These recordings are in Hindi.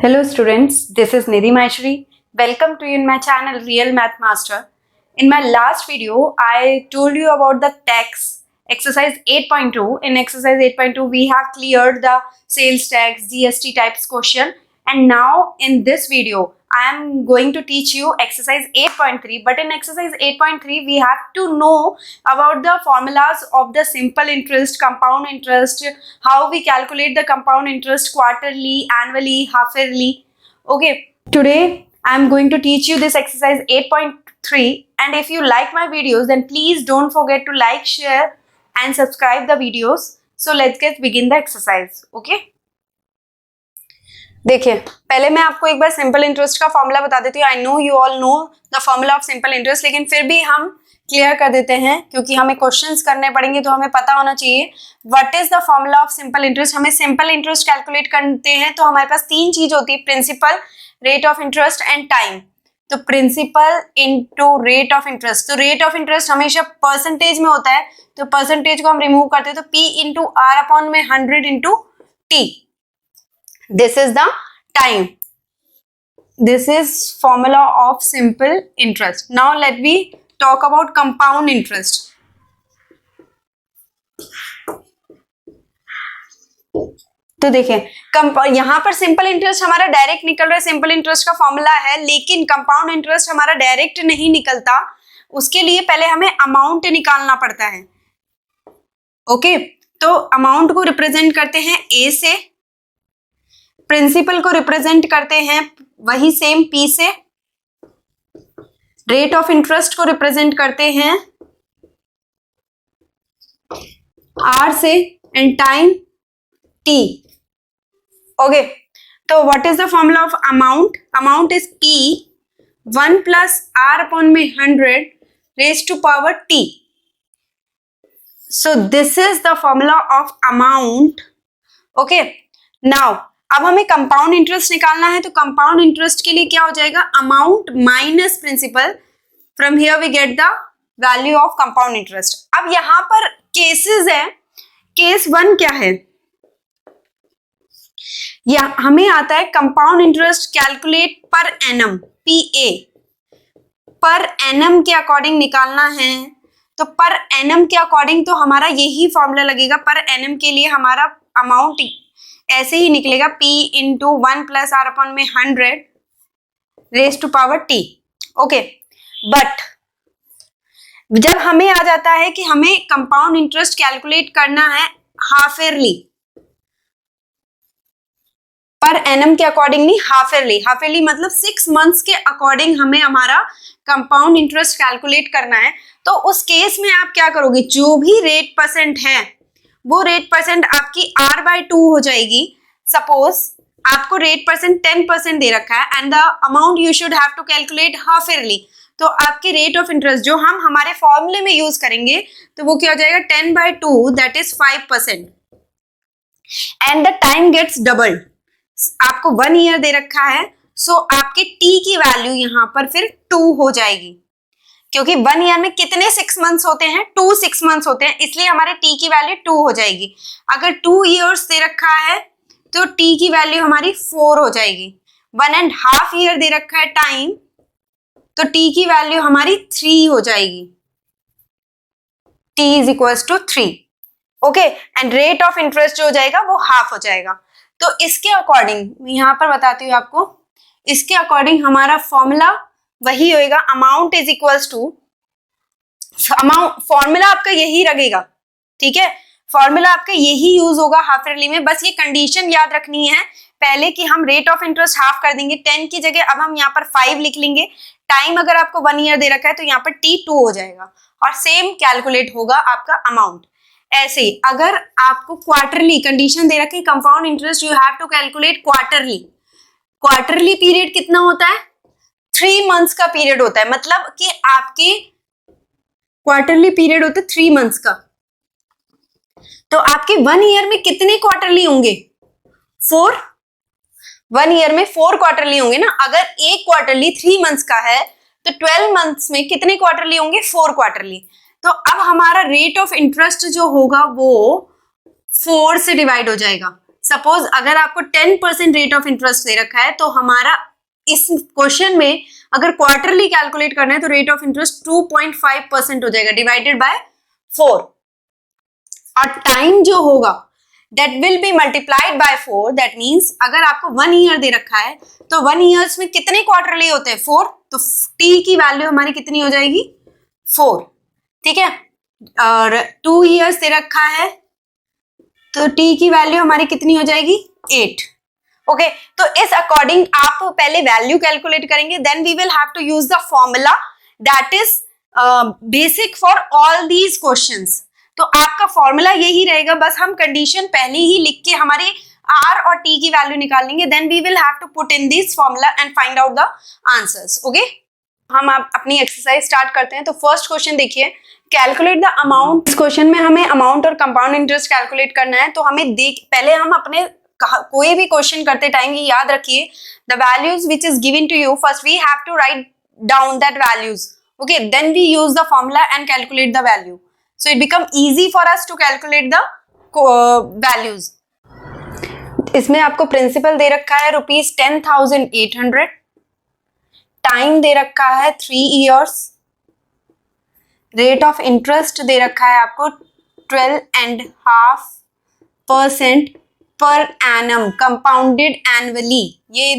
Hello students, this is Nidhi Maheshwari. Welcome to you in my channel Real Math Master. In my last video, I told you about the tax exercise 8.2. In exercise 8.2, we have cleared the sales tax, GST types question. And now in this video, I am going to teach you exercise 8.3. But in exercise 8.3, we have to know about the formulas of the simple interest, compound interest, how we calculate the compound interest quarterly, annually, half yearly. Okay, today I am going to teach you this exercise 8.3, and if you like my videos then please don't forget to like, share and subscribe the videos. So let's begin the exercise. Okay, देखिए पहले मैं आपको एक बार सिंपल इंटरेस्ट का फॉर्मूला बता देती हूँ. I know you all know the formula of simple interest, लेकिन फिर भी हम क्लियर कर देते हैं क्योंकि हमें क्वेश्चंस करने पड़ेंगे तो हमें पता होना चाहिए what is the formula of simple interest. हमें सिंपल इंटरेस्ट कैलकुलेट करते हैं तो हमारे पास तीन चीज होती है, principal, rate of interest and time. तो principal into rate of interest. तो रेट ऑफ इंटरेस्ट हमेशा परसेंटेज में होता है, तो परसेंटेज को हम रिमूव करते हैं तो P इंटू आर अपॉन में 100 into T. This is the time. This is formula of simple interest. Now let me talk about compound interest. तो देखिए यहाँ पर सिंपल इंटरेस्ट हमारा डायरेक्ट निकल रहा है, सिंपल इंटरेस्ट का फॉर्मूला है, लेकिन कंपाउंड इंटरेस्ट हमारा डायरेक्ट नहीं निकलता. उसके लिए पहले हमें अमाउंट निकालना पड़ता है. ओके, तो अमाउंट को रिप्रेजेंट करते हैं ए से, प्रिंसिपल को रिप्रेजेंट करते हैं वही सेम P से, रेट ऑफ इंटरेस्ट को रिप्रेजेंट करते हैं R से एंड टाइम T. ओके, तो what is the formula of amount? Amount is P 1 plus R upon में 100 raise to power T. So this is the formula of amount. Okay, now अब हमें कंपाउंड इंटरेस्ट निकालना है, तो कंपाउंड इंटरेस्ट के लिए क्या हो जाएगा? Amount minus principal. From here we get the value of compound interest. अब यहां पर केसेस है. केस 1 क्या है? या हमें आता है compound interest calculate per annum, PA. Per annum के अकॉर्डिंग निकालना है, तो पर एनम के अकॉर्डिंग तो हमारा यही फॉर्मूला लगेगा. पर एनम के लिए हमारा अमाउंट ऐसे ही निकलेगा P into 1 plus R upon में 100 raise to power T. Okay, but जब हमें आ जाता है कि हमें कंपाउंड इंटरेस्ट कैलकुलेट करना है हाफ ईयरली, पर एनम के अकॉर्डिंग नहीं, हाफ ईयरली. हाफ ईयरली मतलब 6 मंथ्स के अकॉर्डिंग हमें हमारा कंपाउंड इंटरेस्ट कैलकुलेट करना है. तो उस केस में आप क्या करोगे? जो भी रेट परसेंट है वो रेट परसेंट आपकी R/2 हो जाएगी. सपोज आपको रेट परसेंट 10% दे रखा है and the amount you should have to calculate half yearly. तो आपके रेट ऑफ इंटरेस्ट जो हम हमारे फॉर्मूले में यूज करेंगे तो वो क्या हो जाएगा? 10/2 that is 5%. And the time gets doubled. आपको 1 ईयर दे रखा है, सो आपके T की वैल्यू यहाँ पर फिर 2 हो जाएगी, क्योंकि 1 ईयर में कितने 6 मंथ्स होते हैं? 2 6 मंथ्स होते हैं, इसलिए हमारे T की वैल्यू 2 हो जाएगी. अगर 2 इयर्स दे रखा है तो T की वैल्यू हमारी 4 हो जाएगी. 1.5 ईयर दे रखा है टाइम, तो T की वैल्यू हमारी 3 हो जाएगी. T is equals to 3. Okay, and rate of interest जो हो जाएगा वो हाफ हो जाएगा. तो इसके अकॉर्डिंग यहाँ पर बताती हूँ आपको, इसके अकॉर्डिंग हमारा फॉर्मूला वही होएगा. Amount is equals to amount, formula आपका यही लगेगा. ठीक है, फॉर्मूला आपका यही यूज होगा हाफ ईयरली में. बस ये कंडीशन याद रखनी है पहले कि हम रेट ऑफ इंटरेस्ट हाफ कर देंगे. 10 की जगह अब हम यहाँ पर 5 लिख लेंगे. टाइम अगर आपको 1 ईयर दे रखा है तो यहाँ पर T 2 हो जाएगा और सेम कैलकुलेट होगा आपका अमाउंट. ऐसे ही अगर आपको क्वार्टरली कंडीशन दे रखी compound interest, you have to calculate quarterly. Quarterly period कितना होता है? 3 मंथ्स का पीरियड होता है. मतलब कि आपके क्वार्टरली पीरियड होता है 3 मंथ्स का. तो आपके 1 ईयर में कितने क्वार्टरली होंगे? 4. 1 ईयर में 4 क्वार्टरली होंगे ना. अगर एक क्वार्टरली 3 मंथ्स का है तो 12 मंथ्स में कितने क्वार्टरली होंगे? 4 क्वार्टरली. तो अब हमारा रेट ऑफ इंटरेस्ट जो होगा वो 4 से डिवाइड हो जाएगा. सपोज अगर आपको 10% रेट ऑफ इंटरेस्ट दे रखा है तो हमारा इस क्वेश्चन में अगर क्वार्टरली कैलकुलेट करना है तो रेट ऑफ इंटरेस्ट 2.5% हो जाएगा डिवाइडेड बाय 4 और टाइम जो होगा that will be multiplied by 4। That means अगर आपको 1 ईयर दे रखा है तो 1 ईयर्स में कितने क्वार्टरली होते हैं 4, तो t की वैल्यू हमारी कितनी हो जाएगी 4, ठीक है। और 2 ईयर्स दे रखा है तो t की वैल्यू हमारी कितनी हो जाएगी 8। ओके तो इस अकॉर्डिंग आप पहले वैल्यू कैलकुलेट करेंगे, then we will have to use the formula that is basic for all these questions. तो आपका फॉर्मूला यही रहेगा, बस हम कंडीशन पहले ही लिख के हमारे r और t की वैल्यू निकाल लेंगे, then we will have to put in this formula and find out the answers. Okay हम आप अपनी एक्सरसाइज स्टार्ट करते हैं। तो फर्स्ट क्वेश्चन देखिए, कैलकुलेट द अमाउंट। इस क्वेश्चन में हमें अमाउंट और कंपाउंड इंटरेस्ट कैलकुलेट करना है। तो हमें पहले हम अपने कोई भी क्वेश्चन करते टाइम ये याद रखिए, the values which is given to you first we have to write down that values, okay, then we use the formula and calculate the value, so it become easy for us to calculate the values. इसमें आपको प्रिंसिपल दे रखा है ₹10,800, टाइम दे रखा है 3 इयर्स, रेट ऑफ इंटरेस्ट दे रखा है आपको 12.5% पर एनम कंपाउंडेड एनुअली। ये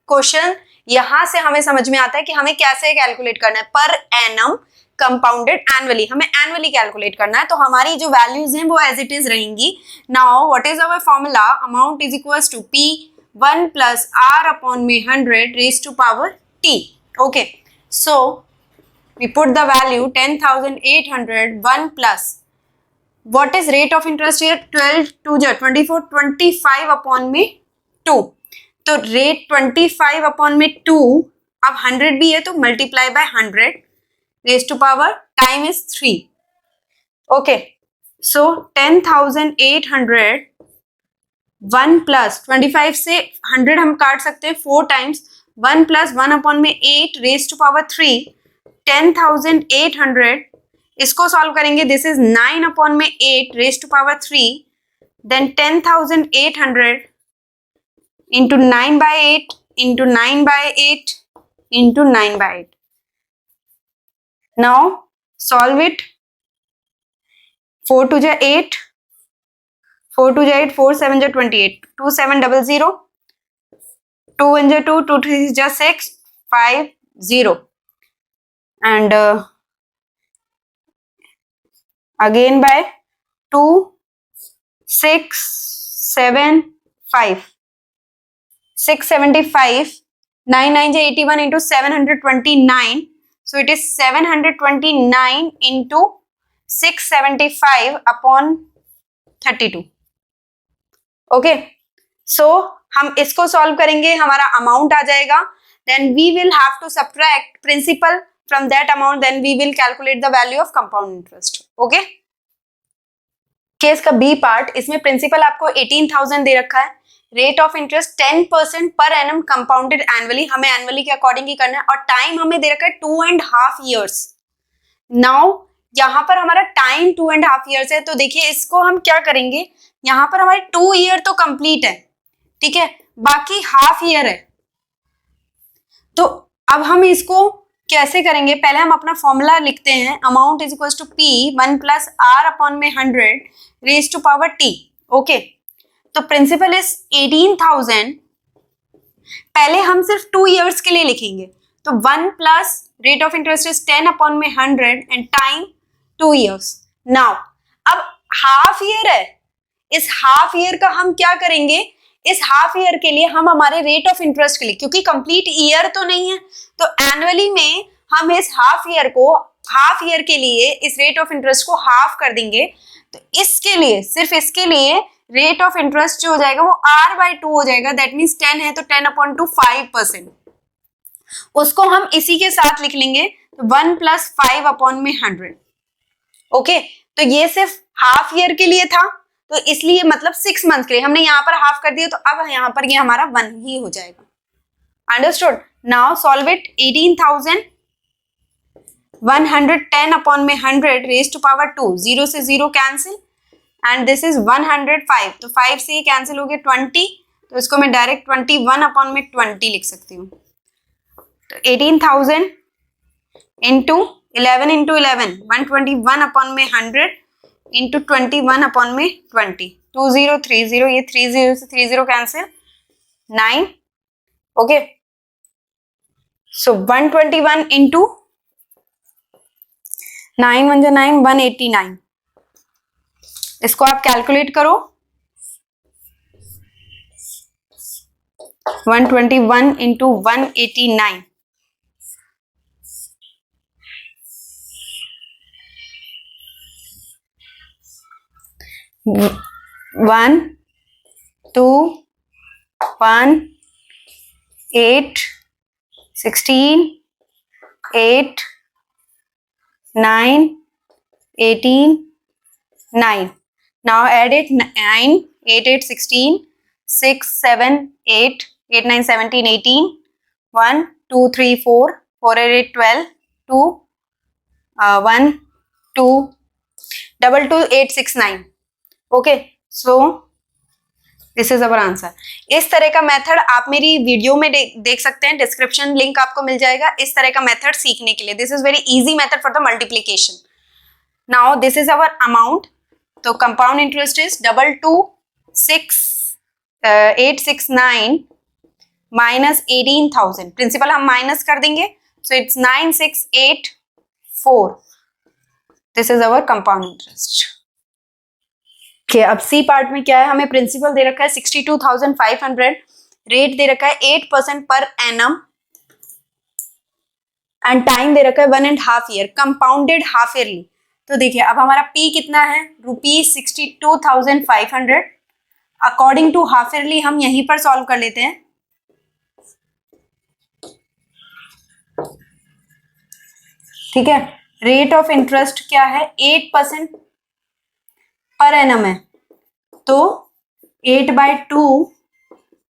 क्वेश्चन यहां से हमें समझ में आता है कि हमें कैसे कैलकुलेट करना है, पर एनम कंपाउंडेड एनुअली, हमें एनुअली कैलकुलेट करना है। तो हमारी जो वैल्यूज हैं वो एज इट इज रहेंगी। Now what is our formula, amount is equals to P1 plus R upon में 100 raise to power T। Okay so we put the value 10,800, 1 plus what is rate of interest here, 12 2 24, 25 upon में 2, तो rate 25 upon में 2, अब 100 भी है तो multiply by 100 raised to power time is 3। okay so 10,800 1 plus 25 से 100 हम काट सकते हैं 4 times, 1 plus 1 upon में 8 raised to power 3, 10,800 इसको सॉल्व करेंगे, दिस इज 9 अपॉन में 8 raise to power 3, then 10,800 into 9/8 into 9/8 into 9/8। Now solve it, 4 2 जा 8, 4 2 जा 8, 4 7 जा 28, 2 7 0 0, 2 1 जा 2, 2 3 जा 6, 5 0 and again by 2 6 7 5 675, 9 9 is 81 into 729, so it is 729 into 675 upon 32। Okay so हम इसको सॉल्व करेंगे, हमारा अमाउंट आ जाएगा, then we will have to subtract principal from that amount, then we will calculate the value of compound interest। okay case का बी पार्ट, इसमें प्रिंसिपल आपको 18,000 दे रखा है, रेट ऑफ इंटरेस्ट 10% पर एनम कंपाउंडेड एनुअली, हमें एनुअली के अकॉर्डिंग ही करना है, और टाइम हमें दे रखा है 2.5 years। नाउ यहाँ पर हमारा टाइम 2.5 years है, तो देखिए इसको हम क्या करेंगे, यहाँ पर हमारे 2 year तो कंप्लीट है, ठीक है, बाकी हाफ ईयर है। तो अब हम इसको कैसे करेंगे, पहले हम अपना फॉर्मूला लिखते हैं, amount is equal to P1 plus R upon में 100 raise to power T। Okay तो प्रिंसिपल इज 18,000, पहले हम सिर्फ 2 years के लिए लिखेंगे, तो 1 plus rate of interest is 10 upon में 100 एंड टाइम 2 years। नाउ अब हाफ ईयर है, इस हाफ ईयर का हम क्या करेंगे, इस हाफ ईयर के लिए हम हमारे रेट ऑफ इंटरेस्ट के लिए, क्योंकि कंप्लीट ईयर तो नहीं है, तो एनुअली में हम इस हाफ ईयर को, हाफ ईयर के लिए इस रेट ऑफ इंटरेस्ट को हाफ कर देंगे, तो इसके लिए, सिर्फ इसके लिए रेट ऑफ इंटरेस्ट जो हो जाएगा वो R/2 हो जाएगा, दैट मीन्स 10 है तो 10/2 5%, उसको हम इसी के साथ लिख लेंगे, तो 1 प्लस 5 अपॉन में 100। ओके तो ये सिर्फ हाफ ईयर के लिए था, तो इसलिए मतलब 6 मंथ के लिए हमने यहाँ पर हाफ कर दिया, तो अब यहाँ पर ये हमारा 1 ही हो जाएगा। Understood? Now solve it, 18,000 110 upon में 100 रेज टू पावर 2, 0 से 0 कैंसिल एंड दिस इज 105, तो 5 से ये कैंसिल हो गया 20, तो इसको मैं डायरेक्ट 21 अपॉन में 20 लिख सकती हूँ। तो 18,000 इंटू 11 इंटू 11 121 अपॉन में 100 इंटू 21 अपॉन में 20, 2030, ये 30 से 30 कैंसिल 9, ओके। सो 121 इंटू 9 1 9 189, इसको आप कैलकुलेट करो। 121 into 189, 1 2 1 8 16 8 9 18 9, now add it 9 8 8 16 6 7 8 8 9 17 18 1 2 3 4 4 8 8 12 2 1 2 2 2 8 6 9, okay. So this is our answer. इस तरह का मेथड आप मेरी वीडियो में देख सकते हैं, डिस्क्रिप्शन लिंक आपको मिल जाएगा इस तरह का मेथड सीखने के लिए। This is very easy method for the multiplication. Now this is our amount, तो compound interest is 869 minus 18,000, principal हम माइनस कर देंगे, so it's 9684, this is our compound interest. Okay, अब सी पार्ट में क्या है, हमें प्रिंसिपल दे रखा है 62,500, रेट दे रखा है 8% पर एनम एंड टाइम दे रखा है 1.5 ईयर, कंपाउंडेड हाफ ईयरली। तो देखिए अब हमारा पी कितना है, ₹62,500 अकॉर्डिंग टू हाफ ईयरली। हम यहीं पर सॉल्व कर लेते हैं। ठीक है, रेट ऑफ इंटरेस्ट क्या है, 8% पर एनम है, तो 8/2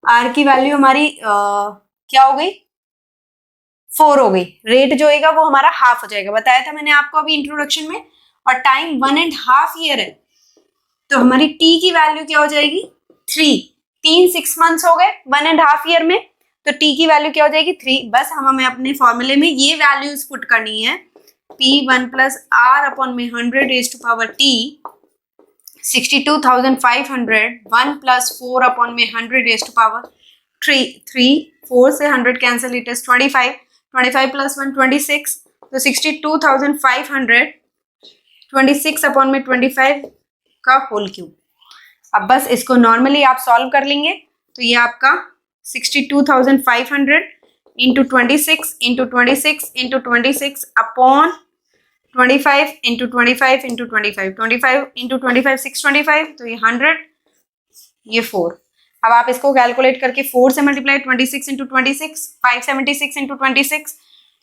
आर की वैल्यू हमारी क्या हो गई, 4 हो गई। रेट जो होगा वो हमारा हाफ हो जाएगा, बताया था मैंने आपको अभी इंट्रोडक्शन में। और टाइम 1.5 ईयर है, तो हमारी टी की वैल्यू क्या हो जाएगी, 3 6 मंथ्स हो गए 1.5 ईयर में, तो टी की वैल्यू क्या हो जाएगी, 3। बस हमें अपने फॉर्मूले में ये वैल्यूज पुट करनी है, P1 + R अपॉन में 100 raised to power T, 62,500 1 + 4 upon में 100 raised to power 3, 4 से 100 कैंसिल, इट इज 25 + 1 26, तो 62,500 26 अपॉन में 25 का होल क्यूब। अब बस इसको नॉर्मली आप सॉल्व कर लेंगे, तो ये आपका 62,500 into 26 into 26 into 26 upon 25 into 25 into 25 25 into 25 625, तो ये 100, ये 4। अब आप इसको कैलकुलेट करके 4 से मल्टीप्लाई, 26 इंटू 26 576 इंटू 26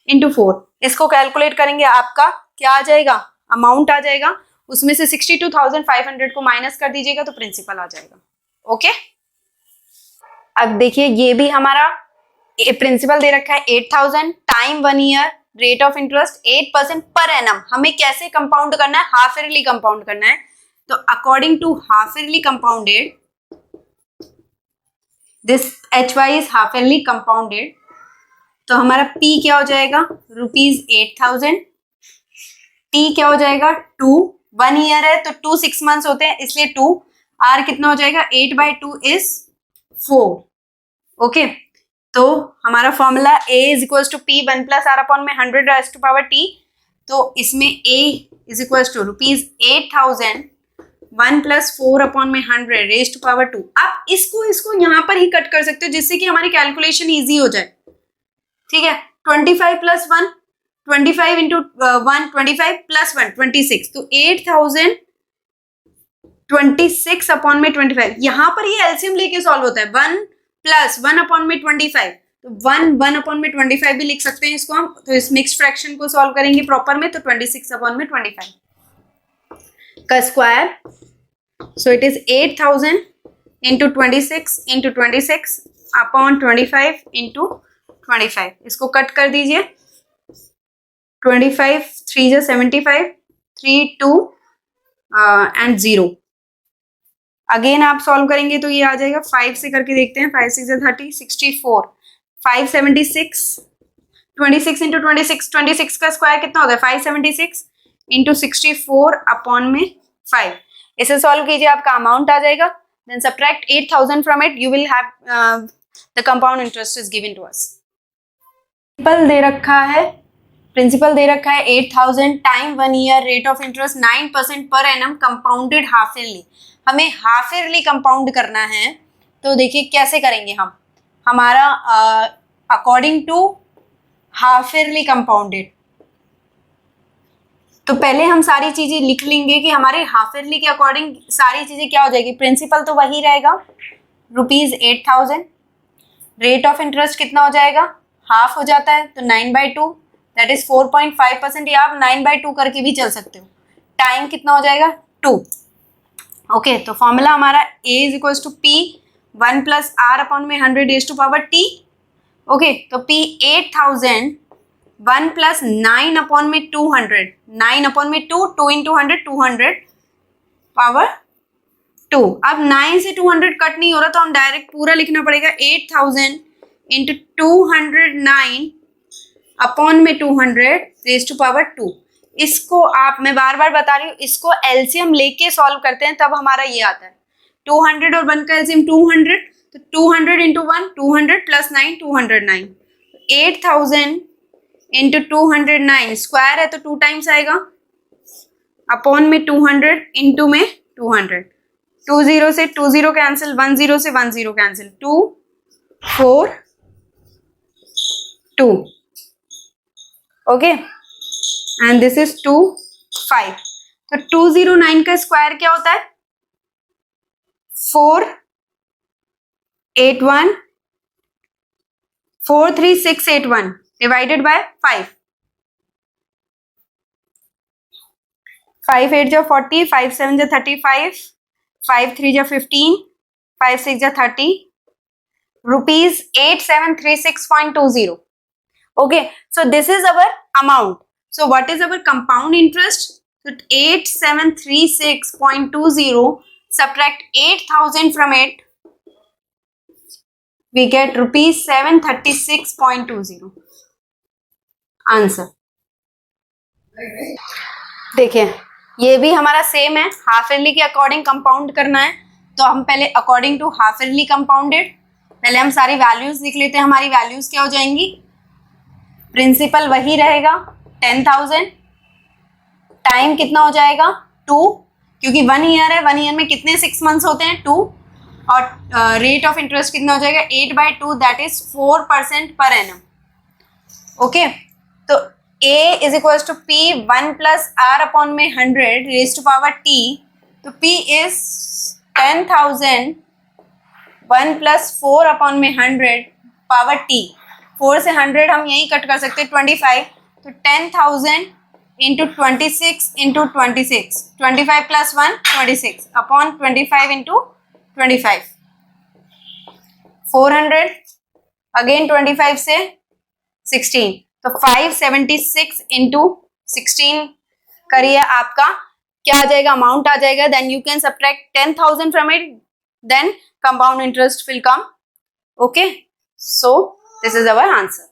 इंटू 4, इसको कैलकुलेट करेंगे, आपका क्या आ जाएगा, अमाउंट आ जाएगा, उसमें से 62,500 को माइनस कर दीजिएगा तो प्रिंसिपल आ जाएगा। ओके, अब देखिए ये भी हमारा प्रिंसिपल दे रखा है 8,000, time 1 year, rate of interest 8% per annum. हमें कैसे कंपाउंड करना है, हाफ ईयरली कंपाउंड करना है, तो according to half yearly compounded, this HY is half yearly compounded, तो हमारा P क्या हो जाएगा, ₹8,000, T क्या हो जाएगा 2, 1 ईयर है तो 2 6 मंथ्स होते हैं इसलिए 2, R कितना हो जाएगा 8/2 इज 4। ओके, तो हमारा formula A is equal to P1 + R upon में 100 raised to power T, तो इसमें A is equal to ₹8,000 1 + 4 upon में 100 raised to power 2। आप इसको यहाँ पर ही कट कर सकते हो जिससे कि हमारी कैलकुलेशन इजी हो जाए। ठीक है, 25 + 1 25 इंटू 1 25 + 1 26, तो 8,026 अपॉन में 25। यहाँ पर ये एलसीएम लेके सॉल्व होता है, 1 + 1 अपॉन में 25, तो 1 अपॉन में 25 भी लिख सकते हैं इसको हम। तो इस मिक्स्ड फ्रैक्शन को सॉल्व करेंगे प्रॉपर में, तो 26 अपॉन में 25 का square, so it is 8,000 into 26 into 26 upon 25 into 25। इसको कट कर दीजिए, 25 3 × 75 3 2 एंड 0, अगेन आप सॉल्व करेंगे तो ये आ जाएगा 5 से करके देखते हैं, 5 6 30 64, 576, 26 इंटू 26 का स्क्वायर कितना होता है 576 इंटू 64 अपॉन में 5। इसे सॉल्व कीजिए, आपका अमाउंट आ जाएगा। Then subtract 8000 from it, you will have the compound interest is given to us. Principal दे रखा है 8000, time 1 year, rate of interest 9% per annum, compounded half yearly. हमें हाफ ईयरली कंपाउंड करना है, तो देखिए कैसे करेंगे हम। हमारा according to half yearly compounded, तो पहले हम सारी चीजें लिख लेंगे कि हमारे हाफ ईयरली के अकॉर्डिंग सारी चीजें क्या हो जाएगी। प्रिंसिपल तो वही रहेगा ₹8000, रेट ऑफ इंटरेस्ट कितना हो जाएगा, हाफ हो जाता है तो 9/2 दैट इज 4.5%, या आप 9/2 करके भी चल सकते हो। टाइम कितना हो जाएगा 2। ओके, तो फॉर्मूला हमारा A = P 1 + R अपॉन में 100 raised to power T। Okay, तो P 8000 1 + 9 अपॉन में 200, 9 अपॉन में 2, 2 इंटू 100 200 पावर 2। अब 9 से 200 कट नहीं हो रहा, तो हम डायरेक्ट पूरा लिखना पड़ेगा 8000 इंटू 209 अपॉन में 200 रेज टू पावर 2। इसको आप, मैं बार बार बता रही हूँ, इसको एलसीएम लेके सॉल्व करते हैं तब हमारा ये आता है। 200 और 1 का एलसीएम 200, तो 200 इंटू 1 200 + 9 209, 8000 इंटू 209 स्क्वायर है तो 2 टाइम्स आएगा, अपॉन में 200 इंटू में 200, 2 0 से 2 0 कैंसिल, 1 0 से 1 0 cancel, 2 4 2। Okay, and this is 2 5। तो 209 का स्क्वायर क्या होता है 481 43681 divided by 5। 5 8 40, 5 7 35, 5 3 15, 5 6 30, ₹8736.20। Okay, so this is our amount. So what is our compound interest? So 8736.20, subtract 8000 from it, we get ₹736.20 answer. देखिए ये भी हमारा सेम है, हाफ ईयरली के अकॉर्डिंग कंपाउंड करना है, तो हम पहले according to half yearly compounded, पहले हम सारी वैल्यूज लिख लेते हैं। हमारी वैल्यूज क्या हो जाएंगी, प्रिंसिपल वही रहेगा 10,000, टाइम कितना हो जाएगा 2, क्योंकि 1 ईयर है, 1 ईयर में कितने 6 मंथ्स होते हैं 2, और रेट ऑफ इंटरेस्ट कितना हो जाएगा 8/2 that is 4% per annum. Okay, तो A = P 1 + R अपॉन में 100 रेज टू पावर T, तो P इज 10,000 1 + 4 अपॉन में 100 पावर T। 4 से 100 हम यही कट कर सकते हैं 25, तो 10,000 into 26 into 26, 25 + 1 26 upon 25 into 25, 400 again 25 से 16, तो 576 इंटू 16 करिए, आपका क्या आ जाएगा, अमाउंट आ जाएगा। Then you can subtract 10,000 from it, then compound interest will come. Okay, so this is our answer.